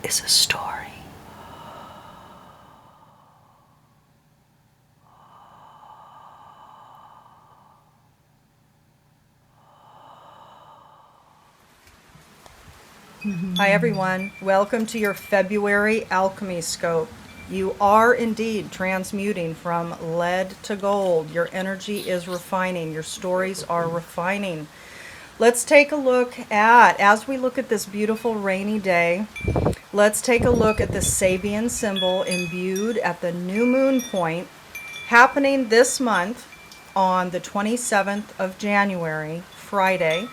is a story. Hi everyone, welcome to your February Alchemy Scope. You are indeed transmuting from lead to gold. Your energy is refining, your stories are refining. Let's take a look at, as we look at this beautiful rainy day, let's take a look at the Sabian Symbol imbued at the new moon point happening this month on the 27th of January, Friday,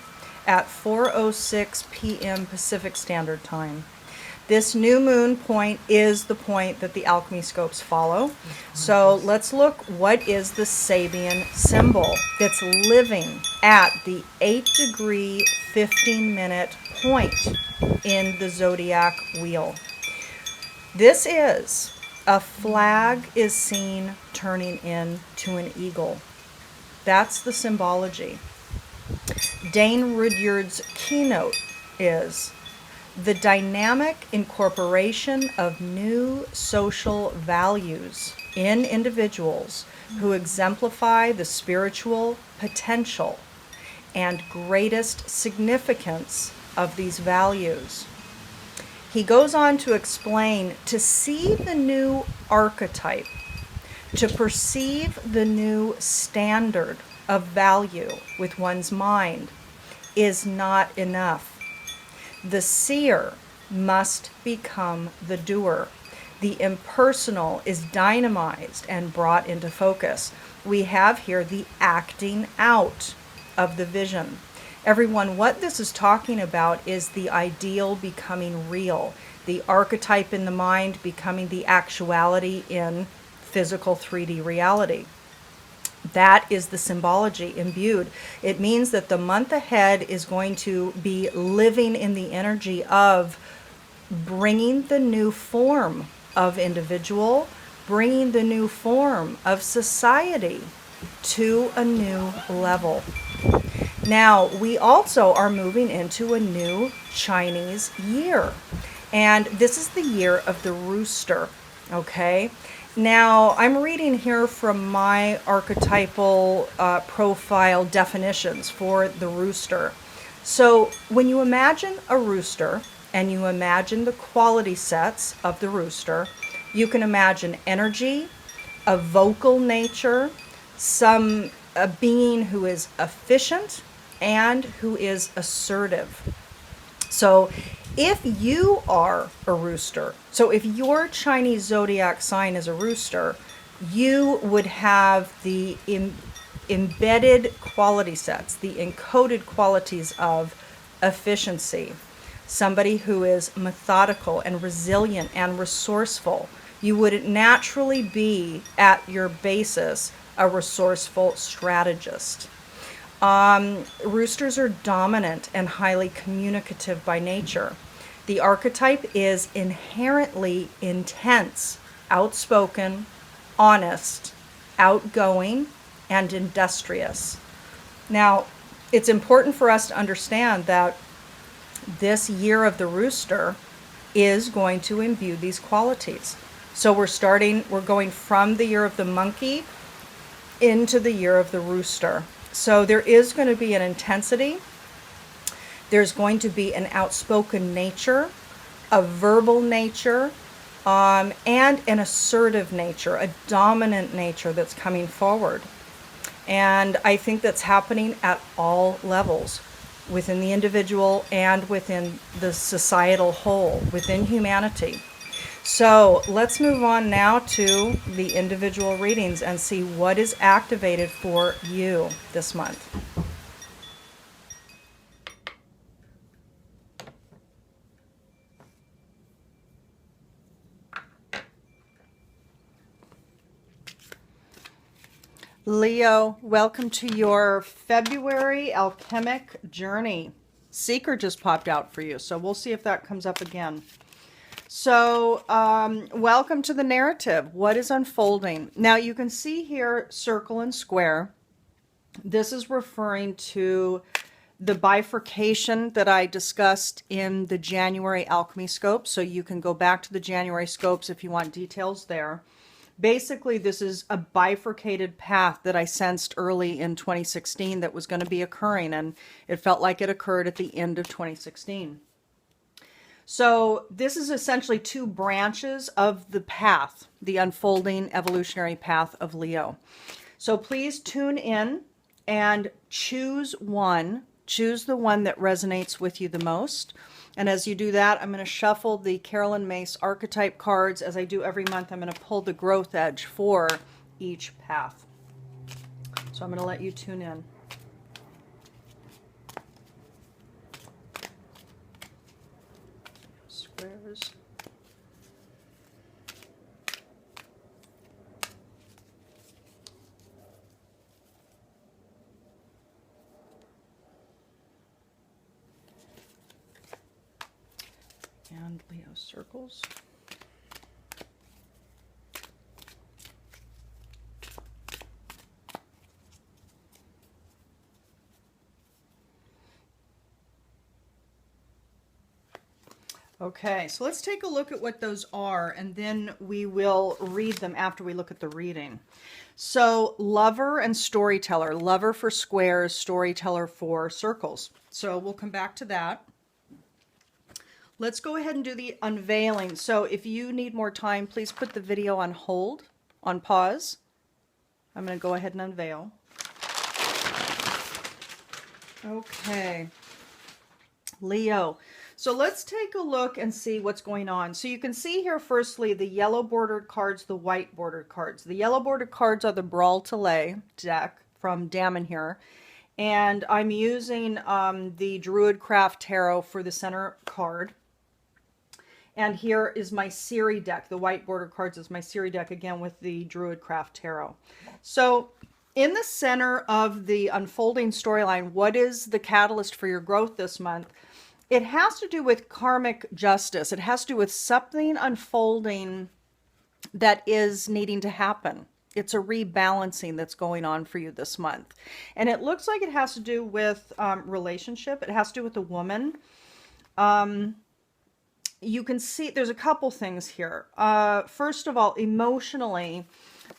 at 4:06 p.m. Pacific Standard Time. This new moon point is the point that the alchemy scopes follow. So let's look, what is the Sabian symbol that's living at the 8-degree 15-minute point in the zodiac wheel? This is a flag is seen turning into an eagle. That's the symbology. Dane Rudyard's keynote is the dynamic incorporation of new social values in individuals who exemplify the spiritual potential and greatest significance of these values. He goes on to explain, to see the new archetype, to perceive the new standard of value with one's mind is not enough. The seer must become the doer. The impersonal is dynamized and brought into focus. We have here the acting out of the vision. Everyone, what this is talking about is the ideal becoming real, the archetype in the mind becoming the actuality in physical 3D reality. That is the symbology imbued. It means that the month ahead is going to be living in the energy of bringing the new form of individual, bringing the new form of society to a new level. Now, we also are moving into a new Chinese year, and this is the year of the rooster, okay? Now, I'm reading here from my archetypal profile definitions for the rooster. So when you imagine a rooster and you imagine the quality sets of the rooster, you can imagine energy, a vocal nature, a being who is efficient and who is assertive. So if you are a rooster, so if your Chinese zodiac sign is a rooster, you would have the embedded quality sets, the encoded qualities of efficiency, somebody who is methodical and resilient and resourceful. You would naturally be, at your basis, a resourceful strategist. Roosters are dominant and highly communicative by nature. The archetype is inherently intense, outspoken, honest, outgoing, and industrious. Now, it's important for us to understand that this year of the rooster is going to imbue these qualities. So we're going from the year of the monkey into the year of the rooster. So there is going to be an intensity, there's going to be an outspoken nature, a verbal nature, and an assertive nature, a dominant nature that's coming forward. And I think that's happening at all levels, within the individual and within the societal whole, within humanity. So let's move on now to the individual readings and see what is activated for you this month. Leo, welcome to your February alchemic journey. Seeker just popped out for you, so we'll see if that comes up again. So, welcome to the narrative. What is unfolding? Now, you can see here circle and square. This is referring to the bifurcation that I discussed in the January Alchemy Scope. So you can go back to the January scopes if you want details there. Basically, this is a bifurcated path that I sensed early in 2016 that was going to be occurring, and it felt like it occurred at the end of 2016. So this is essentially two branches of the path, the unfolding evolutionary path of Leo. So please tune in and choose one. Choose the one that resonates with you the most. And as you do that, I'm going to shuffle the Carolyn Mace archetype cards. As I do every month, I'm going to pull the growth edge for each path. So I'm going to let you tune in. Squares. And Leo circles. Okay, so let's take a look at what those are, and then we will read them after we look at the reading. So lover and storyteller. Lover for squares, storyteller for circles. So we'll come back to that. Let's go ahead and do the unveiling. So if you need more time, please put the video on hold, on pause. I'm going to go ahead and unveil. Okay. Leo. So let's take a look and see what's going on. So you can see here, firstly, the yellow bordered cards, the white bordered cards. The yellow bordered cards are the Brawl to Lay deck from Damon here. And I'm using the Druidcraft Tarot for the center card. And here is my Siri deck. The white border cards is my Siri deck, again, with the Druidcraft Tarot. So in the center of the unfolding storyline, what is the catalyst for your growth this month? It has to do with karmic justice. It has to do with something unfolding that is needing to happen. It's a rebalancing that's going on for you this month. And it looks like it has to do with relationship. It has to do with a woman. You can see there's a couple things here. First of all, emotionally,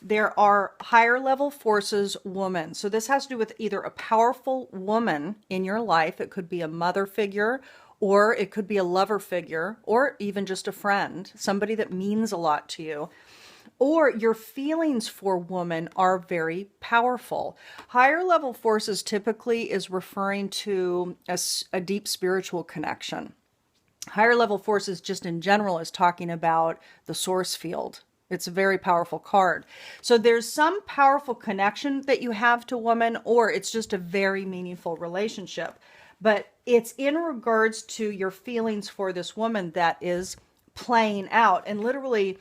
there are higher level forces, woman. So this has to do with either a powerful woman in your life. It could be a mother figure, or it could be a lover figure, or even just a friend, somebody that means a lot to you. Or your feelings for woman are very powerful. Higher level forces typically is referring to a deep spiritual connection. Higher level forces just in general is talking about the source field. It's a very powerful card. So there's some powerful connection that you have to woman, or it's just a very meaningful relationship. But it's in regards to your feelings for this woman that is playing out. And literally,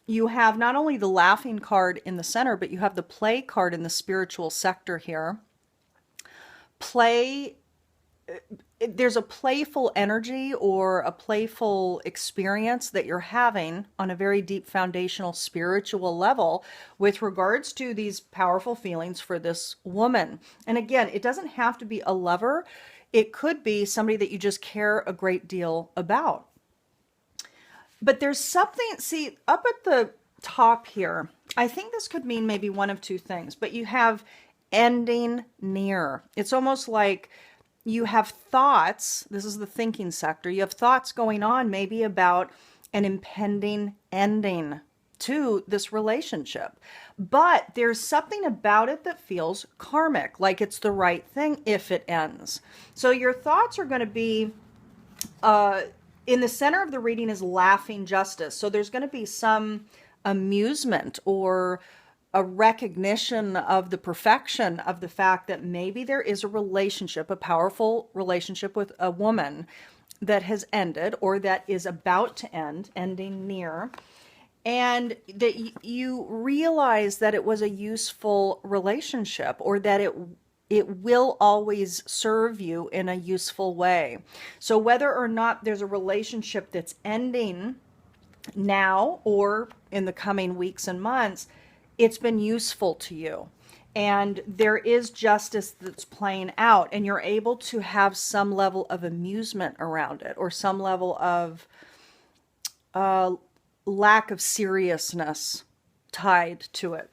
you have not only the laughing card in the center, but you have the play card in the spiritual sector here. Play. There's a playful energy or a playful experience that you're having on a very deep foundational spiritual level with regards to these powerful feelings for this woman. And again, it doesn't have to be a lover. It could be somebody that you just care a great deal about. But there's something, see, up at the top here, I think this could mean maybe one of two things, but you have ending near. It's almost like you have thoughts, this is the thinking sector, you have thoughts going on maybe about an impending ending to this relationship. But there's something about it that feels karmic, like it's the right thing if it ends. So your thoughts are going to be, in the center of the reading is laughing justice. So there's going to be some amusement or a recognition of the perfection of the fact that maybe there is a relationship, a powerful relationship with a woman that has ended or that is about to end, ending near, and that you realize that it was a useful relationship or that it will always serve you in a useful way. So whether or not there's a relationship that's ending now or in the coming weeks and months, it's been useful to you. and there is justice that's playing out, and you're able to have some level of amusement around it, or some level of lack of seriousness tied to it.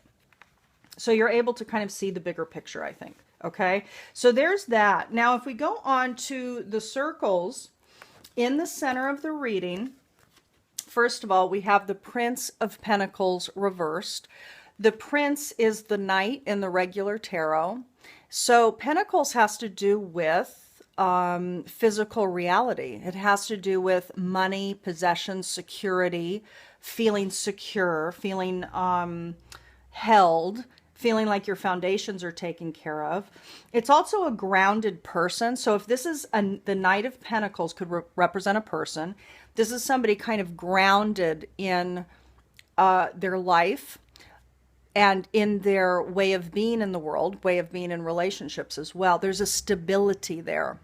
So you're able to kind of see the bigger picture, I think. Okay, so there's that. Now, if we go on to the circles in the center of the reading, first of all, we have the Prince of Pentacles reversed. The Prince is the Knight in the regular tarot. So Pentacles has to do with physical reality. It has to do with money, possessions, security, feeling secure, feeling held, feeling like your foundations are taken care of. It's also a grounded person. So if this is the Knight of Pentacles could represent a person, this is somebody kind of grounded in their life and in their way of being in the world, way of being in relationships as well. There's a stability there.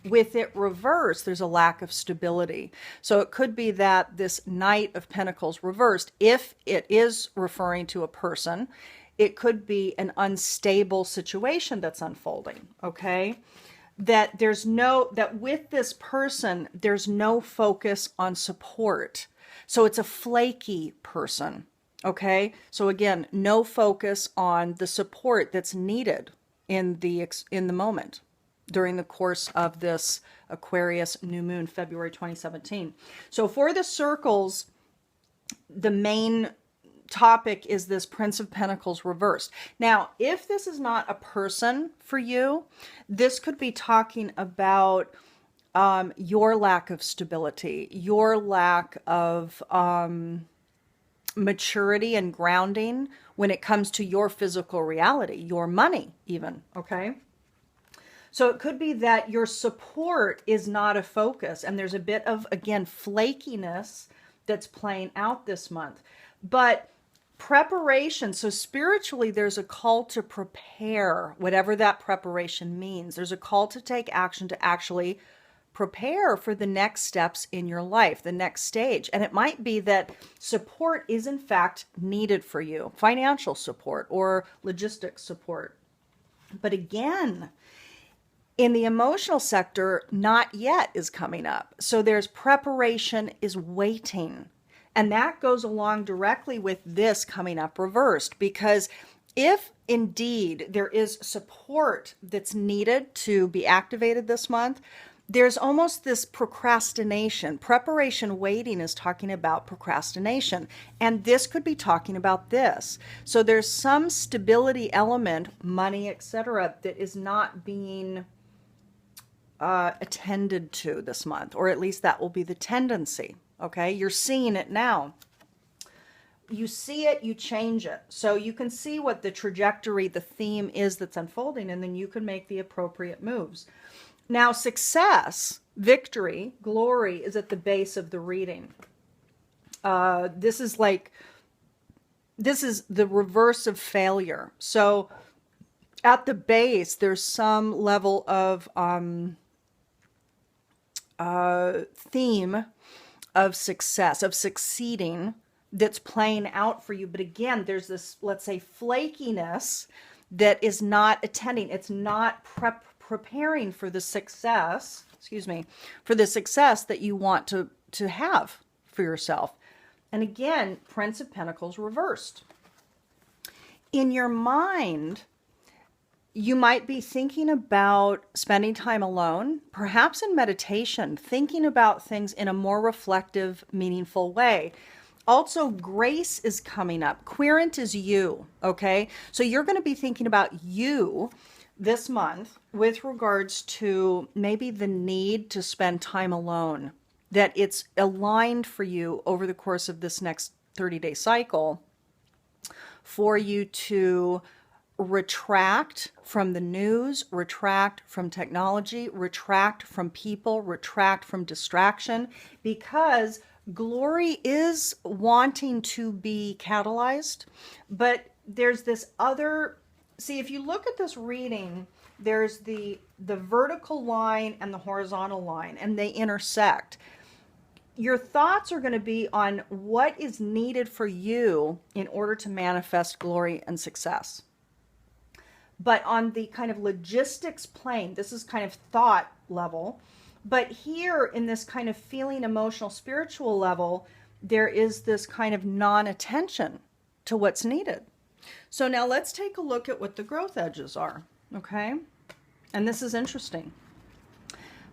With it reversed, there's a lack of stability. So it could be that this Knight of Pentacles reversed, if it is referring to a person, it could be an unstable situation that's unfolding, okay? That with this person, there's no focus on support. So it's a flaky person, okay? So again, no focus on the support that's needed in the moment during the course of this Aquarius new moon, February 2017. So for the circles, the main topic is this Prince of Pentacles reversed. Now, if this is not a person for you, this could be talking about your lack of stability, your lack of maturity and grounding when it comes to your physical reality, your money even, okay? So it could be that your support is not a focus, and there's a bit of, again, flakiness that's playing out this month. But preparation, so spiritually, there's a call to prepare, whatever that preparation means. There's a call to take action to actually prepare for the next steps in your life, the next stage. And it might be that support is in fact needed for you, financial support or logistics support. But again, in the emotional sector, not yet is coming up. So there's preparation is waiting. And that goes along directly with this coming up reversed, because if indeed there is support that's needed to be activated this month, there's almost this procrastination. Preparation waiting is talking about procrastination. And this could be talking about this. So there's some stability element, money, etc., that is not being attended to this month, or at least that will be the tendency. Okay, you're seeing it now. You see it, you change it. So you can see what the trajectory, the theme is that's unfolding, and then you can make the appropriate moves. Now, success, victory, glory is at the base of the reading. This is the reverse of failure. So at the base, there's some level of theme of success, of succeeding, that's playing out for you. But again, there's this, let's say, flakiness that is not attending. It's not preparing for the success, for the success that you want to have for yourself. And again, Prince of Pentacles reversed. In your mind, you might be thinking about spending time alone, perhaps in meditation, thinking about things in a more reflective, meaningful way. Also, grace is coming up. Querent is you, okay? So you're going to be thinking about you this month with regards to maybe the need to spend time alone, that it's aligned for you over the course of this next 30-day cycle for you to retract from the news, retract from technology, retract from people, retract from distraction, because glory is wanting to be catalyzed. But there's this other, see, if you look at this reading, there's the vertical line and the horizontal line, and they intersect. Your thoughts are going to be on what is needed for you in order to manifest glory and success. But on the kind of logistics plane, this is kind of thought level. But here in this kind of feeling, emotional, spiritual level, there is this kind of non-attention to what's needed. So now let's take a look at what the growth edges are, okay? And this is interesting.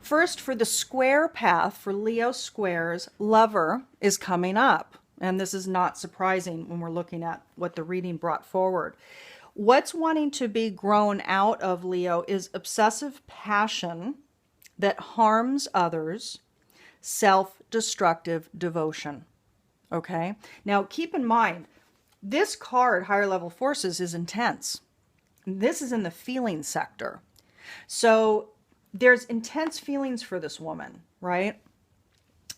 First, for the square path, for Leo squares, lover is coming up. And this is not surprising when we're looking at what the reading brought forward. What's wanting to be grown out of Leo is obsessive passion that harms others, self-destructive devotion. Okay? Now, keep in mind, this card, Higher Level Forces, is intense. This is in the feeling sector. So there's intense feelings for this woman, right?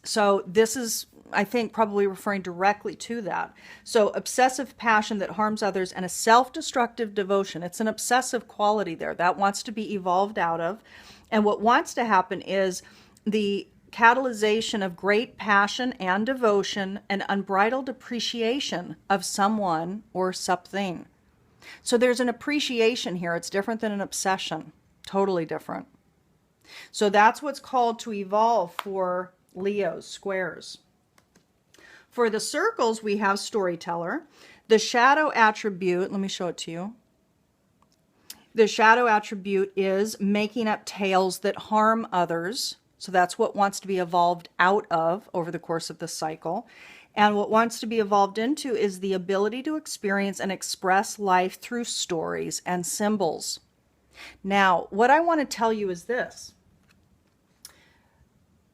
So this is, I think, probably referring directly to that. So obsessive passion that harms others and a self-destructive devotion. It's an obsessive quality there that wants to be evolved out of. And what wants to happen is the catalyzation of great passion and devotion and unbridled appreciation of someone or something. So there's an appreciation here. It's different than an obsession. Totally different. So that's what's called to evolve for Leo's squares. For the circles, we have storyteller. The shadow attribute, let me show it to you. The shadow attribute is making up tales that harm others. So that's what wants to be evolved out of over the course of the cycle. And what wants to be evolved into is the ability to experience and express life through stories and symbols. Now, what I want to tell you is this.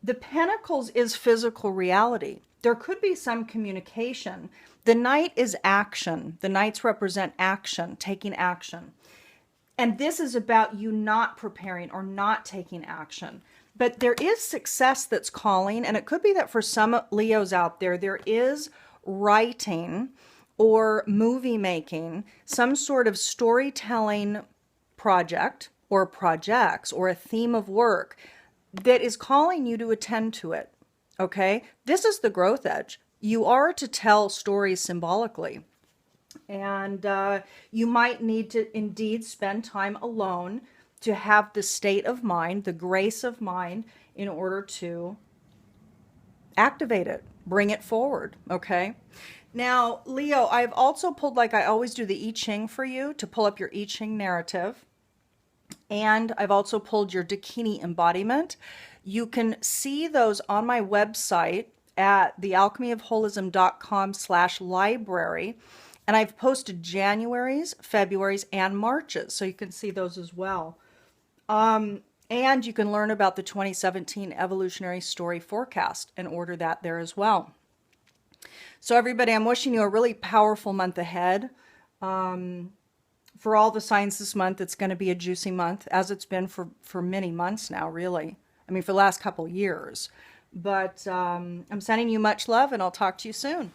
The Pentacles is physical reality. There could be some communication. The Knight is action. The Knights represent action, taking action. And this is about you not preparing or not taking action. But there is success that's calling, and it could be that for some Leos out there, there is writing or movie making, some sort of storytelling project or projects or a theme of work that is calling you to attend to it, okay? This is the growth edge. You are to tell stories symbolically. And you might need to indeed spend time alone to have the state of mind, the grace of mind, in order to activate it, bring it forward, okay? Now, Leo, I've also pulled, like I always do, the I Ching for you to pull up your I Ching narrative. And I've also pulled your Dakini embodiment. You can see those on my website at thealchemyofholism.com/library. And I've posted January's, February's, and March's. So you can see those as well. And you can learn about the 2017 Evolutionary Story Forecast and order that there as well. So everybody, I'm wishing you a really powerful month ahead. For all the signs this month, it's going to be a juicy month, as it's been for many months now, really. I mean, for the last couple years. But I'm sending you much love, and I'll talk to you soon.